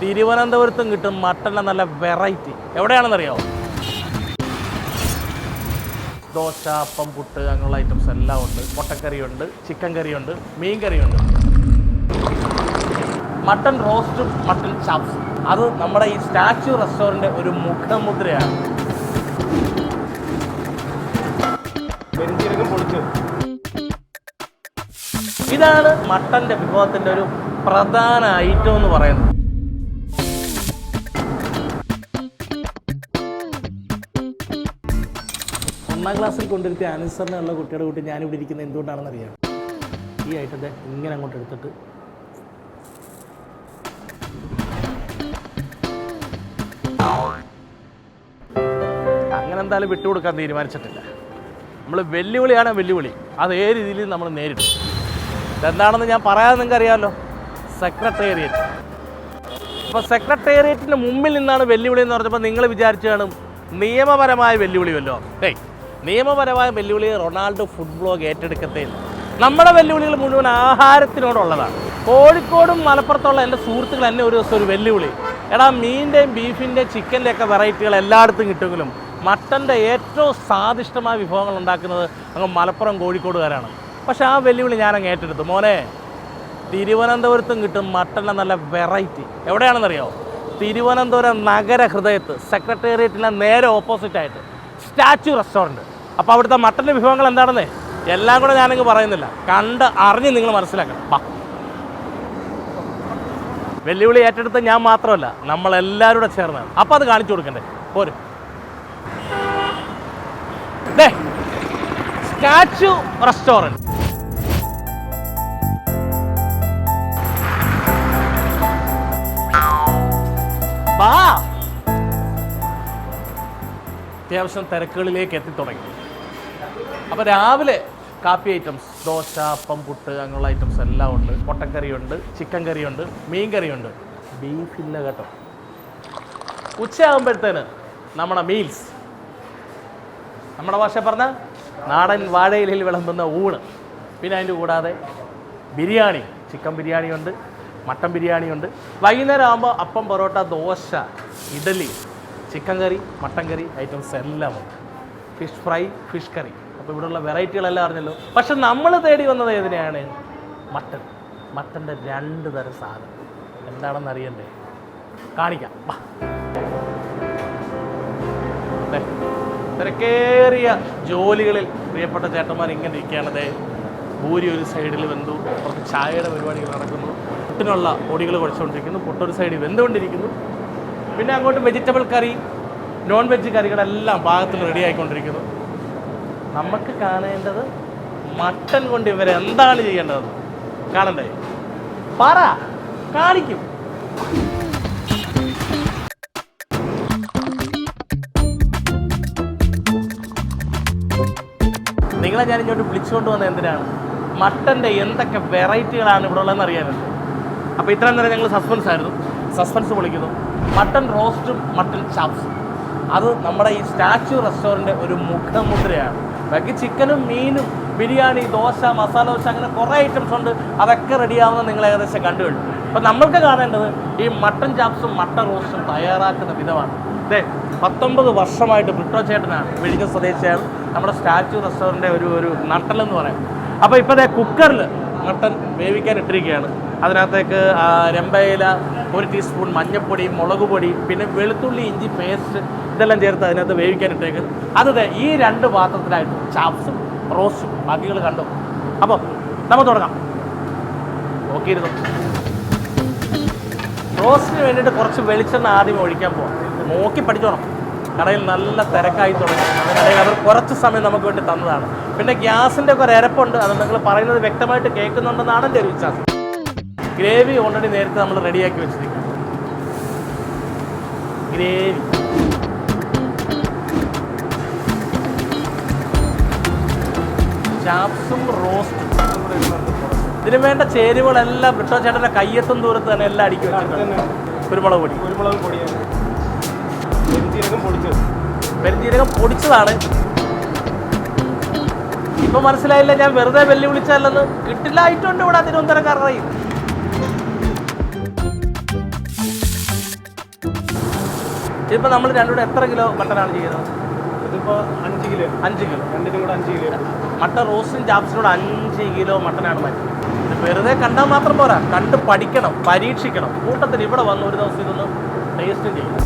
തിരുവനന്തപുരത്തും കിട്ടും മട്ടൻ്റെ നല്ല വെറൈറ്റി. എവിടെയാണെന്നറിയാമോ? ദോശ, അപ്പം, പുട്ട് അങ്ങനെയുള്ള ഐറ്റംസ് എല്ലാം ഉണ്ട്. മുട്ടക്കറിയുണ്ട്, ചിക്കൻ കറിയുണ്ട്, മീൻ കറിയുണ്ട്, മട്ടൺ റോസ്റ്റും മട്ടൺ ചാപ്സും. അത് നമ്മുടെ ഈ സ്റ്റാച്യു റെസ്റ്റോറൻറ്റ് ഒരു മുഖമുദ്രയാണ്. ഇതാണ് മട്ടൻ്റെ വിഭവത്തിൻ്റെ ഒരു പ്രധാന ഐറ്റം എന്ന് പറയുന്നത്. ഒന്നാം ക്ലാസ്സിൽ കൊണ്ടിരുത്തിയ അനുസരണയുള്ള കുട്ടിയുടെ കൂട്ടി ഞാനിവിടെ ഇരിക്കുന്നത് എന്തുകൊണ്ടാണെന്ന് അറിയാം. ഈ ഐറ്റത്തെ ഇങ്ങനെ അങ്ങോട്ട് എടുത്തിട്ട് അങ്ങനെ എന്തായാലും വിട്ടുകൊടുക്കാൻ തീരുമാനിച്ചിട്ടില്ല. നമ്മൾ വെല്ലുവിളിയാണ് വെല്ലുവിളി, അത് ഏത് രീതിയിൽ നമ്മൾ നേരിടും. ഇതെന്താണെന്ന് ഞാൻ പറയാതെ നിങ്ങൾക്ക് അറിയാമല്ലോ, സെക്രട്ടേറിയറ്റ്. അപ്പോൾ സെക്രട്ടേറിയറ്റിൻ്റെ മുമ്പിൽ നിന്നാണ് വെല്ലുവിളി എന്ന് പറഞ്ഞപ്പോൾ നിങ്ങൾ വിചാരിച്ചു കാണും നിയമപരമായ വെല്ലുവിളിയല്ലോ. നിയമപരമായ വെല്ലുവിളി റൊണാൾഡോ ഫുഡ് ബ്ലോഗ് ഏറ്റെടുക്കത്തേയില്ല. നമ്മുടെ വെല്ലുവിളികൾ മുഴുവൻ ആഹാരത്തിനോടുള്ളതാണ്. കോഴിക്കോടും മലപ്പുറത്തുള്ള എൻ്റെ സുഹൃത്തുക്കൾ എന്നെ ഒരു ദിവസം ഒരു വെല്ലുവിളി, എടാ മീനിൻ്റെയും ബീഫിൻ്റെയും ചിക്കൻ്റെയൊക്കെ വെറൈറ്റികൾ എല്ലായിടത്തും കിട്ടുമെങ്കിലും മട്ടൻ്റെ ഏറ്റവും സ്വാദിഷ്ടമായ വിഭവങ്ങൾ ഉണ്ടാക്കുന്നത് അങ്ങ് മലപ്പുറം കോഴിക്കോടുകാരാണ്. പക്ഷേ ആ വെല്ലുവിളി ഞാനങ്ങ് ഏറ്റെടുത്തു. മോനെ, തിരുവനന്തപുരത്തും കിട്ടും മട്ടൻ്റെ നല്ല വെറൈറ്റി. എവിടെയാണെന്നറിയാമോ? തിരുവനന്തപുരം നഗര ഹൃദയത്ത് സെക്രട്ടേറിയറ്റിൻ്റെ നേരെ ഓപ്പോസിറ്റായിട്ട് സ്റ്റാച്യു റെസ്റ്റോറൻറ്റ്. അപ്പോൾ അവിടുത്തെ മട്ടൻ്റെ വിഭവങ്ങൾ എന്താണെന്നേ എല്ലാം കൂടെ ഞാനങ്ങ് പറയുന്നില്ല, കണ്ട് അറിഞ്ഞ് നിങ്ങൾ മനസ്സിലാക്കണം. വെല്ലുവിളി ഏറ്റെടുത്ത് ഞാൻ മാത്രമല്ല, നമ്മളെല്ലാവരും കൂടെ ചേർന്നാണ്. അപ്പോൾ അത് കാണിച്ചു കൊടുക്കണ്ടേ? പോരും. Statue restaurant. അത്യാവശ്യം തിരക്കുകളിലേക്ക് എത്തിത്തുടങ്ങി. അപ്പോൾ രാവിലെ കാപ്പി ഐറ്റംസ്, ദോശ, അപ്പം, പുട്ട് അങ്ങനെയുള്ള ഐറ്റംസ് എല്ലാം ഉണ്ട്. മുട്ടക്കറിയുണ്ട്, ചിക്കൻ കറിയുണ്ട്, മീൻ കറിയുണ്ട്, ബീഫില്ല കേട്ടോ. ഉച്ചയാകുമ്പോഴത്തേന് നമ്മുടെ മീൽസ്, നമ്മുടെ ഭാഷ പറഞ്ഞ നാടൻ വാഴയിലയിൽ വിളമ്പുന്ന ഊണ്. പിന്നെ അതിൻ്റെ കൂടാതെ ബിരിയാണി, ചിക്കൻ ബിരിയാണിയുണ്ട്, മട്ടൻ ബിരിയാണിയുണ്ട്. വൈകുന്നേരം ആകുമ്പോൾ അപ്പം, പൊറോട്ട, ദോശ, ഇഡലി, ചിക്കൻ കറി, മട്ടൻ കറി ഐറ്റംസ് എല്ലാം ഉണ്ട്. Fish fry, fish curry. അപ്പോൾ ഇവിടെയുള്ള വെറൈറ്റികളെല്ലാം അറിഞ്ഞല്ലോ. പക്ഷെ നമ്മൾ തേടി വന്നത് ഏതിനെയാണ്? മട്ടൻ. മട്ടൻ്റെ 2 തരം സാധനം എന്താണെന്ന് അറിയണ്ടേ? കാണിക്കാം. തിരക്കേറിയ ജോലികളിൽ പ്രിയപ്പെട്ട ചേട്ടന്മാർ ഇങ്ങനെ ഇരിക്കുകയാണത്. ഭൂരി ഒരു സൈഡിൽ വെന്തു, കുറച്ച് ചായയുടെ പരിപാടികൾ നടക്കുന്നു, പുട്ടിനുള്ള പൊടികൾ കുഴച്ചുകൊണ്ടിരിക്കുന്നു, പുട്ടൊരു സൈഡിൽ വെന്തുകൊണ്ടിരിക്കുന്നു. പിന്നെ അങ്ങോട്ട് വെജിറ്റബിൾ കറി, നോൺ വെജ് കറികളെല്ലാം പാകത്തിൽ റെഡി ആയിക്കൊണ്ടിരിക്കുന്നു. നമുക്ക് കാണേണ്ടത് മട്ടൻ കൊണ്ട് ഇവരെന്താണ് ചെയ്യേണ്ടതെന്ന് കാണണ്ടേ? പറ, കാണിക്കും. നിങ്ങളെ ഞാൻ ഇങ്ങോട്ട് വിളിച്ചുകൊണ്ട് വന്നത് എന്തിനാണ്? മട്ടൻ്റെ എന്തൊക്കെ വെറൈറ്റികളാണ് ഇവിടെ ഉള്ളതെന്ന് അറിയാനുണ്ട്. അപ്പോൾ ഇത്രയും നേരം ഞങ്ങൾ സസ്പെൻസ് പൊളിക്കുന്നു. മട്ടൺ റോസ്റ്റും മട്ടൺ ചാപ്സും അത് നമ്മുടെ ഈ സ്റ്റാച്യു റെസ്റ്റോറൻറ്റ് ഒരു മുഖമുദ്രയാണ്. ബാക്കി ചിക്കനും മീനും ബിരിയാണി, ദോശ, മസാല ദോശ, അങ്ങനെ കുറേ ഐറ്റംസ് ഉണ്ട്. അതൊക്കെ റെഡിയാവുന്ന നിങ്ങൾ ഏകദേശം കണ്ടു കഴിഞ്ഞു. അപ്പോൾ നമ്മൾക്ക് കാണേണ്ടത് ഈ മട്ടൺ ചാപ്സും മട്ടൺ റോസ്റ്റും തയ്യാറാക്കുന്ന വിധമാണ്. 19 വർഷമായിട്ട് ബ്രിട്ടോ ചേട്ടനാണ്, വിഴിഞ്ഞ സ്വദേശിയാണ്, നമ്മുടെ സ്റ്റാച്യു റെസ്റ്റോറൻറ്റിൻ്റെ ഒരു നട്ടലെന്ന് പറയാം. അപ്പോൾ ഇപ്പോൾ കുക്കറിൽ മട്ടൺ വേവിക്കാൻ ഇട്ടിരിക്കുകയാണ്. അതിനകത്തേക്ക് രമ്പയില, 1 ടീസ്പൂൺ മഞ്ഞൾപ്പൊടി, മുളക് പൊടി, പിന്നെ വെളുത്തുള്ളി ഇഞ്ചി പേസ്റ്റ് ഇതെല്ലാം ചേർത്ത് അതിനകത്ത് വേവിക്കാൻ ഇട്ടേക്കുന്നത്. അത് ഈ 2 പാത്രത്തിലായിട്ട് ചാപ്സും റോസ്റ്റും ബാക്കികൾ കണ്ടു. അപ്പോൾ നമുക്ക് തുടങ്ങാം. നോക്കിയിരുന്നു. റോസ്റ്റിന് വേണ്ടിയിട്ട് കുറച്ച് വെളിച്ചെണ്ണ ആദ്യം ഒഴിക്കാൻ പോകാം. നോക്കി പഠിച്ചോണം, കടയിൽ നല്ല തിരക്കായി തുടങ്ങി. അതിനിടയിൽ അവർ കുറച്ച് സമയം നമുക്ക് വേണ്ടി തന്നതാണ്. പിന്നെ ഗ്യാസിൻ്റെ ഒക്കെ ഒരു ഇരപ്പുണ്ട്, അത് നിങ്ങൾ പറയുന്നത് വ്യക്തമായിട്ട് കേൾക്കുന്നുണ്ടെന്നാണ് എൻ്റെ ഒരു വിശ്വാസം. ഗ്രേവി ഓൾറെഡി നേരത്തെ നമ്മൾ റെഡിയാക്കി വെച്ചിരിക്കും. ഗ്രേവി ചാപ്സും റോസ്റ്റും ഇതിന് വേണ്ട ചേരുവകളെല്ലാം ബ്രിട്ടോ ചേട്ടൻ്റെ കയ്യെത്തും ദൂരത്ത് തന്നെ എല്ലാം അടുക്കി വെച്ചിട്ടുണ്ട്. കുരുമുളക് പൊടി, പെരുംജീരകം പൊടിച്ചതാണ്. ഇപ്പൊ മനസ്സിലായില്ല ഞാൻ വെറുതെ വെല്ലുവിളിച്ചല്ലെന്ന്. കിട്ടില്ല ഐറ്റമുണ്ട് ഇവിടെ തിരുവനന്തപുരക്കാരുടെ. ഇതിപ്പോൾ നമ്മൾ രണ്ടുകൂടെ എത്ര കിലോ മട്ടനാണ് ചെയ്യുന്നത്? ഇതിപ്പോൾ 5 കിലോ. 5 കിലോ. രണ്ടിനും കൂടെ 5 കിലോ. മട്ടൻ റോസ്റ്റും ചാപ്സിനോട് 5 കിലോ മട്ടനാണ് മാറ്റി. ഇത് വെറുതെ കണ്ടാൽ മാത്രം പോരാ, കണ്ട് പഠിക്കണം, പരീക്ഷിക്കണം. കൂട്ടത്തിൽ ഇവിടെ വന്ന് ഒരു ദിവസം ഇതൊന്ന് ടേസ്റ്റും ചെയ്യണം.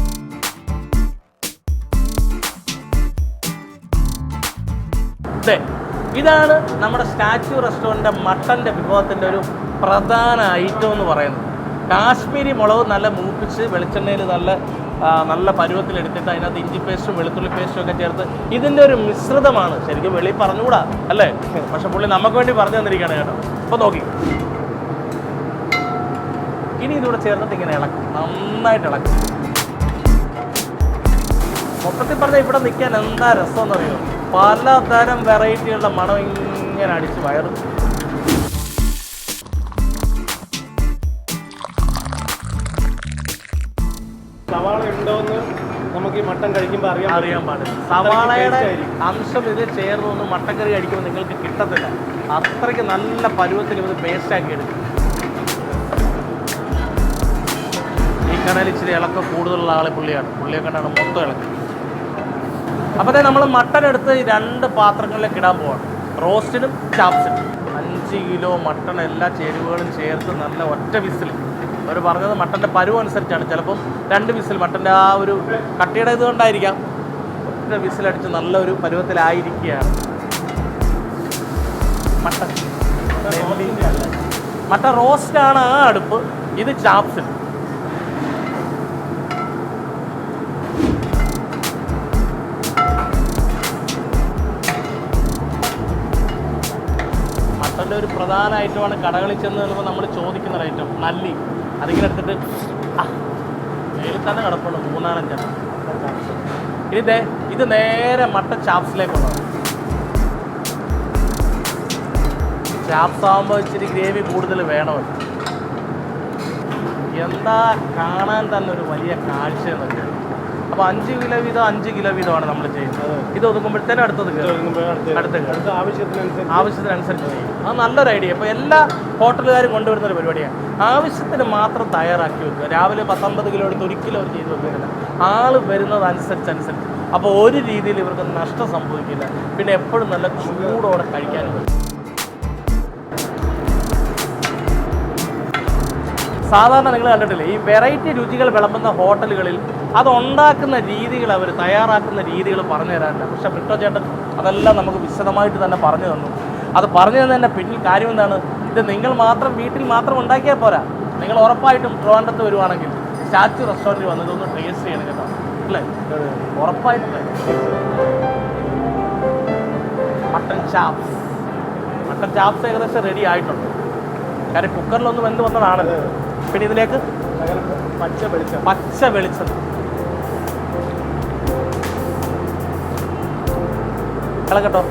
ഇതാണ് നമ്മുടെ സ്റ്റാച്യു റെസ്റ്റോറൻറ്റിൻ്റെ മട്ടൻ്റെ വിഭവത്തിൻ്റെ ഒരു പ്രധാന ഐറ്റം എന്ന് പറയുന്നത്. കാശ്മീരി മുളക് നല്ല മൂപ്പിച്ച് വെളിച്ചെണ്ണയിൽ നല്ല പരുവത്തിലെടുത്തിട്ട് അതിനകത്ത് ഇഞ്ചി പേസ്റ്റും വെളുത്തുള്ളി പേസ്റ്റും ഒക്കെ ചേർത്ത് ഇതിൻ്റെ ഒരു മിശ്രിതമാണ്. ശരിക്കും വെളി പറഞ്ഞുകൂടാ അല്ലേ, പക്ഷെ പുള്ളി നമുക്ക് വേണ്ടി പറഞ്ഞു തന്നിരിക്കുകയാണ് കേട്ടോ. അപ്പോൾ നോക്കി, ഇനി ഇതിലൂടെ ചേർത്തിട്ട് ഇങ്ങനെ ഇളക്കും, നന്നായിട്ട് ഇളക്കും. മൊത്തത്തിൽ പറഞ്ഞാൽ ഇവിടെ നിൽക്കാൻ എന്താ രസമെന്ന് അറിയോ, പലതരം വെറൈറ്റികളുടെ മണം ഇങ്ങനെ അടിച്ച് വയറും. സവാള ഉണ്ടോയെന്ന് നമുക്ക് ഈ മട്ടൻ കഴിക്കുമ്പോൾ അറിയാൻ പാടില്ല. സവാളയുടെ അംശം ഇത് ചേർന്നൊന്നും മട്ടൻ കറി കഴിക്കുമ്പോൾ നിങ്ങൾക്ക് കിട്ടത്തില്ല. അത്രയ്ക്ക് നല്ല പരുവത്തിൽ ഇത് പേസ്റ്റാക്കി എടുക്കും. ഈ കടയിൽ ഇച്ചിരി ഇളക്കം കൂടുതലുള്ള ആളെ പുള്ളിയെ കണ്ടാണ് മൊത്തം ഇളക്കം. അപ്പോൾ നമ്മൾ മട്ടൻ എടുത്ത് 2 പാത്രങ്ങളിലേക്ക് ഇടാൻ പോവാണ്, റോസ്റ്റിനും ചാപ്സിനും. 5 കിലോ മട്ടൺ എല്ലാ ചേരുവകളും ചേർത്ത് നല്ല ഒറ്റ വിസിൽ. അവർ പറഞ്ഞത് മട്ടൻ്റെ പരുവം അനുസരിച്ചാണ്, ചിലപ്പം 2 വിസിൽ, മട്ടൻ്റെ ആ ഒരു കട്ടിയുടെ ഇതുകൊണ്ടായിരിക്കാം, ഒറ്റ വിസിലടിച്ച് നല്ലൊരു പരുവത്തിലായിരിക്കുകയാണ് മട്ടൻ. മട്ടൻ റോസ്റ്റാണ് ആ അടുപ്പ്, ഇത് ചാപ്സിന്. മട്ടൻ്റെ ഒരു പ്രധാന ഐറ്റമാണ് കടകളിൽ ചെന്ന് നിൽക്കുമ്പോൾ നമ്മൾ ചോദിക്കുന്ന ഒരു ഐറ്റം നല്ലി. അതിങ്ങനെ എടുത്തിട്ട് മേലിൽ തന്നെ കിടപ്പുണ്ട് 3-4 ഇത് നേരെ മട്ടൻ ചാപ്സിലേക്കുള്ളതാണ്. ചാപ്സ് ആകുമ്പോൾ ഇച്ചിരി ഗ്രേവി കൂടുതൽ വേണമല്ലോ. എന്താ കാണാൻ തന്നെ ഒരു വലിയ കാഴ്ച എന്നൊക്കെ. അപ്പോൾ 5 കിലോ വീതം 5 കിലോ വീതമാണ് നമ്മൾ ചെയ്യുന്നത്. ഇത് ഒതുക്കുമ്പോഴത്തേനും അടുത്തത് ആവശ്യത്തിനനുസരിച്ച് ചെയ്യും. അത് നല്ലൊരു ഐഡിയ. ഇപ്പോൾ എല്ലാ ഹോട്ടലുകാരും കൊണ്ടുവരുന്നൊരു പരിപാടിയാണ്. ആവശ്യത്തിന് മാത്രം തയ്യാറാക്കി വെക്കുക. രാവിലെ 19 കിലോ എടുത്ത് 1 കിലോ ചെയ്ത് വെക്കുന്നില്ല, ആൾ വരുന്നതനുസരിച്ച്. അപ്പോൾ ഒരു രീതിയിൽ ഇവർക്ക് നഷ്ടം സംഭവിക്കില്ല. പിന്നെ എപ്പോഴും നല്ല ചൂടോടെ കഴിക്കാനും പറ്റും. സാധാരണ നിങ്ങൾ കണ്ടിട്ടില്ലേ, ഈ വെറൈറ്റി രുചികൾ വിളമ്പുന്ന ഹോട്ടലുകളിൽ അതുണ്ടാക്കുന്ന രീതികൾ, അവർ തയ്യാറാക്കുന്ന രീതികൾ പറഞ്ഞു തരാറില്ല. പക്ഷേ ബ്രിട്ടോ ചേട്ടൻ അതെല്ലാം നമുക്ക് വിശദമായിട്ട് തന്നെ പറഞ്ഞു തന്നു. അത് പറഞ്ഞു തന്നതിൻ്റെ പിന്നിൽ കാര്യം എന്താണ്, ഇത് നിങ്ങൾ മാത്രം വീട്ടിൽ മാത്രം ഉണ്ടാക്കിയാൽ പോരാ. നിങ്ങൾ ഉറപ്പായിട്ടും ട്രിവാൻഡ്രത്ത് വരുവാണെങ്കിൽ സ്റ്റാച്യു റെസ്റ്റോറൻറ്റിൽ വന്ന് ഇതൊന്ന് ടേസ്റ്റ് ചെയ്യണം കേട്ടോ, അല്ലേ? ഉറപ്പായിട്ടും മട്ടൻ ചാപ്സ് ഏകദേശം റെഡി ആയിട്ടുണ്ട്. കാര്യം കുക്കറിലൊന്ന് വെന്ത് വന്നതാണല്ലോ. പിന്നെ ഇതിലേക്ക് പച്ച വെളിച്ചെണ്ണ ഇളകട്ടോ.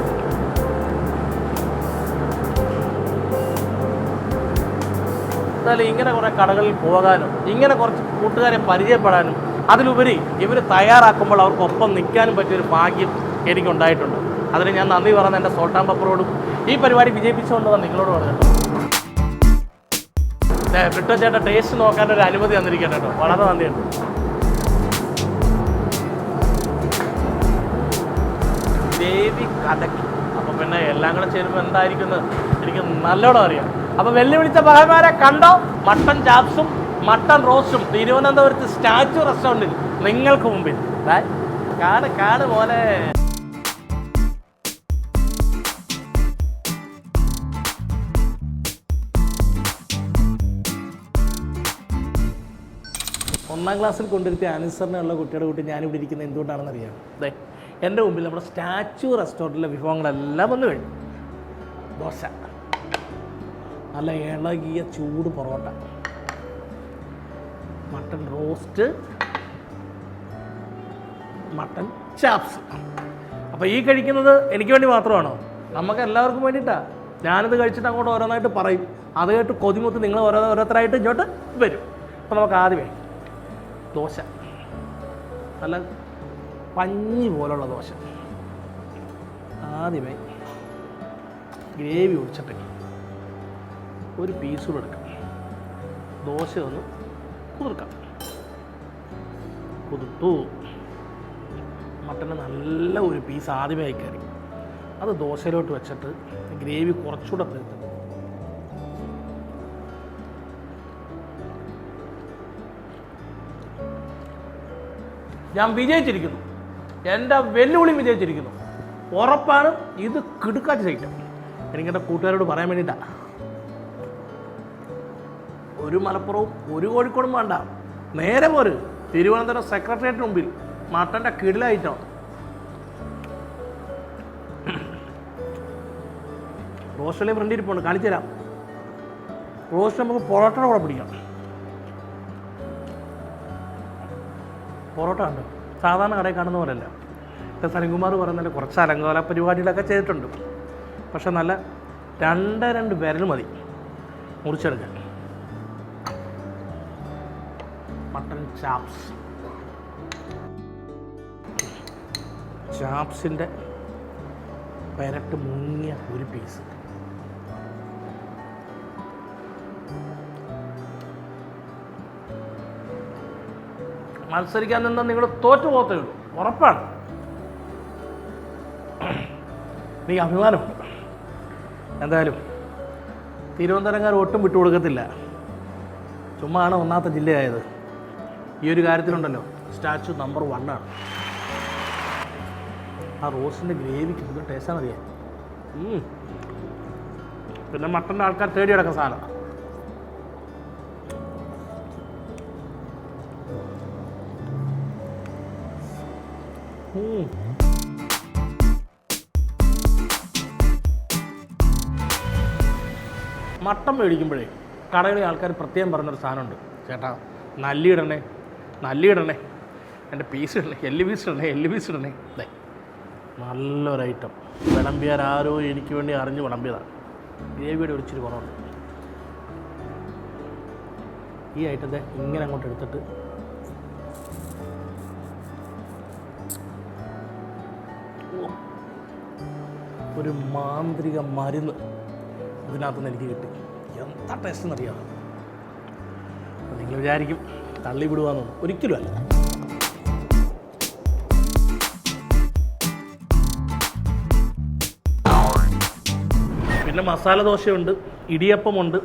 എന്നാലും ഇങ്ങനെ കുറേ കടകളിൽ പോകാനും ഇങ്ങനെ കുറച്ച് കൂട്ടുകാരെ പരിചയപ്പെടാനും അതിലുപരി ഇവർ തയ്യാറാക്കുമ്പോൾ അവർക്കൊപ്പം നിൽക്കാനും പറ്റിയൊരു ഭാഗ്യം എനിക്കുണ്ടായിട്ടുണ്ട്. അതിന് ഞാൻ നന്ദി പറയുന്നത് എൻ്റെ സോൾട്ട് ആൻഡ് പെപ്പറോടും ഈ പരിപാടി വിജയിപ്പിച്ചുകൊണ്ടുവന്ന് നിങ്ങളോട് പറഞ്ഞു. ബ്രിട്ടോ ചേട്ടൻ ടേസ്റ്റ് നോക്കാനൊരു അനുമതി തന്നിരിക്കട്ടെ കേട്ടോ, വളരെ നന്ദിയുണ്ട്. ഗ്രേവി കലക്കി. അപ്പോൾ പിന്നെ എല്ലാം കൂടെ ചേരുമ്പോൾ എന്തായിരിക്കുന്നത് എനിക്ക് നല്ലോണം അറിയാം. അപ്പോൾ വെല്ലുവിളിച്ച പകന്മാരെ കണ്ടോ, മട്ടൻ ചാപ്സും മട്ടൻ റോസ്റ്റും തിരുവനന്തപുരത്ത് സ്റ്റാച്യു റെസ്റ്റോറൻറ്റിൽ നിങ്ങൾക്ക് മുമ്പിൽ. കാട് പോലെ. ഒന്നാം ക്ലാസ്സിൽ കൊണ്ടിരുത്തിയ അനുസരണയുള്ള കുട്ടിയുടെ കൂട്ടി ഞാനിവിടെ ഇരിക്കുന്നത് എന്തുകൊണ്ടാണെന്ന് അറിയാം. അതെ, എൻ്റെ മുമ്പിൽ നമ്മുടെ സ്റ്റാച്യു റെസ്റ്റോറൻറ്റിലെ വിഭവങ്ങളെല്ലാം വന്നു കഴിഞ്ഞു. ദോശ, നല്ല ഇളകിയ ചൂട് parotta, mutton roast, mutton chops. അപ്പോൾ ഈ കഴിക്കുന്നത് എനിക്ക് വേണ്ടി മാത്രമാണോ? നമുക്ക് എല്ലാവർക്കും വേണ്ടിയിട്ടാണ്. ഞാനിത് കഴിച്ചിട്ട് അങ്ങോട്ട് ഓരോന്നായിട്ട് പറയും. അത് കേട്ട് കൊതിമുത്ത് നിങ്ങൾ ഓരോരുത്തരായിട്ട് ഇങ്ങോട്ട് വരും. അപ്പോൾ നമുക്ക് ആദ്യമേ ദോശ, നല്ല പഞ്ഞി പോലുള്ള ദോശ. ആദ്യമേ ഗ്രേവി ഒഴിച്ചിട്ട് ഒരു പീസ് കൂടെ എടുക്കാം. ദോശ ഒന്ന് കുതിർക്കാം. കുതിർത്തു. മട്ടന് നല്ല ഒരു പീസ് ആദ്യമേ കയറി അത് ദോശയിലോട്ട് വെച്ചിട്ട് ഗ്രേവി കുറച്ചുകൂടെ തീർത്ത് ഞാൻ വിജയിച്ചിരിക്കുന്നു. എൻ്റെ വെല്ലുവിളി വിജയിച്ചിരിക്കുന്നു. ഉറപ്പാണ് ഇത് കിടുക്കാച്ച സൈറ്റം. എനിക്കെൻ്റെ കൂട്ടുകാരോട് പറയാൻ വേണ്ടിയിട്ടാണ്. ഒരു മലപ്പുറവും ഒരു കോഴിക്കോടും വേണ്ട, നേരെ പോര് തിരുവനന്തപുരം സെക്രട്ടേറിയറ്റിന് മുമ്പിൽ മട്ടൻ്റെ കിടിലായിട്ടോ. റോസ്റ്റല്ലേ ഫ്രണ്ട് ഇരിപ്പുണ്ട്, കാണിച്ചു തരാം. റോസ്റ്റ് നമുക്ക് പൊറോട്ടയുടെ കൂടെ പിടിക്കാം. പൊറോട്ട ഉണ്ട് സാധാരണ കടയിൽ കാണുന്ന പോലെയല്ല. സലിംകുമാർ പറയുന്നതിൽ കുറച്ച് അലങ്കോല പരിപാടികളൊക്കെ ചെയ്തിട്ടുണ്ട്. പക്ഷെ നല്ല രണ്ട് വിരൽ മതി മുറിച്ചെടുക്കാൻ. മട്ടൺ ചാപ്സിൻ്റെ പെരട്ട് മുങ്ങിയ ഒരു പീസ്. മത്സരിക്കാൻ നിന്നാൽ നിങ്ങൾ തോറ്റു പോകത്തേ ഉള്ളൂ, ഉറപ്പാണ്. എനിക്ക് അഭിമാനമുണ്ട്. എന്തായാലും തിരുവനന്തപുരംകാർ ഒട്ടും വിട്ടുകൊടുക്കത്തില്ല. ചുമ്മാ ആണ് ഒന്നാമത്തെ ജില്ലയായത്. ഈ ഒരു കാര്യത്തിലുണ്ടല്ലോ സ്റ്റാച്ചു നമ്പർ 1 ആണ്. ആ റോസിൻ്റെ ഗ്രേവിക്ക് ഇത് ടേസ്റ്റാണ് അറിയാം. പിന്നെ മട്ടൻ്റെ ആൾക്കാർ തേടി കിടക്കുന്ന സാധനം. മട്ടൻ മേടിക്കുമ്പോഴേ കടകളിലെ ആൾക്കാർ പ്രത്യേകം പറഞ്ഞൊരു സാധനമുണ്ട്, ചേട്ടാ നല്ലിടണേ എൻ്റെ പീസ് ഇടണേ, എല്ല് പീസ് ഇടണേ. അതെ, നല്ലൊരു ഐറ്റം. വിളമ്പിയാരോ എനിക്ക് വേണ്ടി അറിഞ്ഞ് വിളമ്പിയതാണ്. ഗ്രേവിയുടെ ഒരു ഇച്ചിരി കുറവുണ്ട്. ഈ ഐറ്റത്തെ ഇങ്ങനെ അങ്ങോട്ട് എടുത്തിട്ട് ഒരു മാന്ത്രിക മരുന്ന് ഇതിനകത്തുനിന്ന് എനിക്ക് കിട്ടി. എന്താ ടേസ്റ്റ് എന്നറിയാം. അപ്പം നിങ്ങൾ വിചാരിക്കും തള്ളി വിടുവാന്നൊന്നും, ഒരിക്കലും അല്ല. പിന്നെ മസാല ദോശയുണ്ട്, ഇടിയപ്പമുണ്ട്,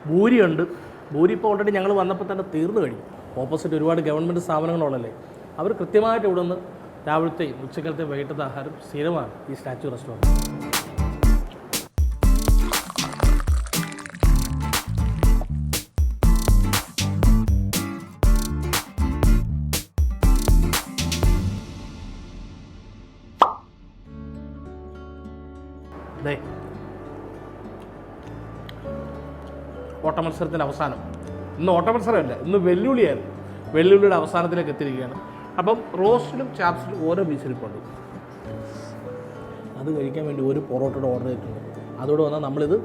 ഭൂരിയുണ്ട്. ഭൂരി ഇപ്പോൾ ഓൾറെഡി ഞങ്ങൾ വന്നപ്പോൾ തന്നെ തീർന്നു കഴിഞ്ഞു. ഓപ്പോസിറ്റ് ഒരുപാട് ഗവൺമെൻറ് സ്ഥാപനങ്ങളുള്ളല്ലേ, അവർ കൃത്യമായിട്ട് ഇവിടെ നിന്ന് രാവിലത്തെയും ഉച്ചക്കലത്തെയും വൈകിട്ടത്തെ ആഹാരം സ്ഥിരമാണ് ഈ സ്റ്റാച്ചു റെസ്റ്റോറൻറ്റ്. ഓട്ടമത്സരത്തിൻ്റെ അവസാനം. ഇന്ന് ഓട്ടമത്സരമല്ല, ഇന്ന് വെല്ലുവിളിയായിരുന്നു. വെല്ലുവിളിയുടെ അവസാനത്തിലേക്ക് എത്തിയിരിക്കുകയാണ്. അപ്പം റോസ്റ്റിലും ചാപ്സിലും ഓരോ പീസിലിപ്പുണ്ട്. അത് കഴിക്കാൻ വേണ്ടി ഒരു പൊറോട്ടയുടെ ഓർഡർ ചെയ്തിട്ടുണ്ട്. അതോടെ വന്നാൽ നമ്മളിത്